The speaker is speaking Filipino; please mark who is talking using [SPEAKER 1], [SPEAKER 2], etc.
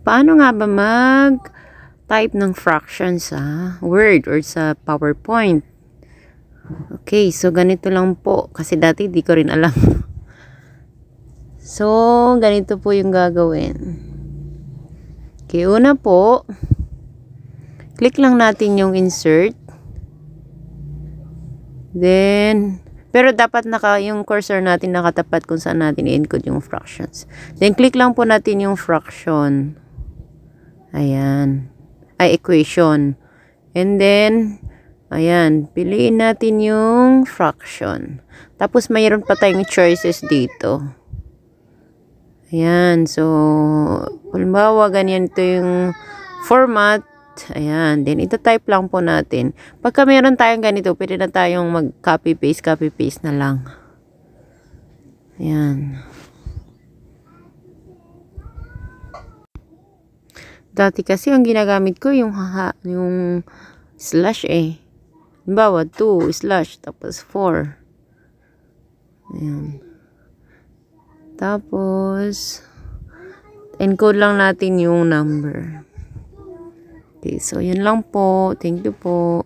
[SPEAKER 1] paano nga ba mag-type ng fractions sa Word or sa PowerPoint? Okay, so ganito lang po. Kasi dati di ko rin alam. So, ganito po yung gagawin. Okay, una po, click lang natin yung insert. Then, pero dapat yung cursor natin nakatapat kung saan natin i-encode yung fractions. Then, click lang po natin yung fraction. Ayan. Ay, equation. And then, ayan. Piliin natin yung fraction. Tapos, mayroon pa tayong choices dito. Ayan. So, halimbawa, ganyan ito yung format. Ayan. Then, ito-type lang po natin. Pagka meron tayong ganito, pwede na tayong mag-copy-paste, copy-paste na lang. Ayan. Dati kasi, ang ginagamit ko, yung slash eh. Halimbawa, 2 slash, tapos 4. Ayan. Tapos, encode lang natin yung number. Okay, so yun lang po. Thank you po.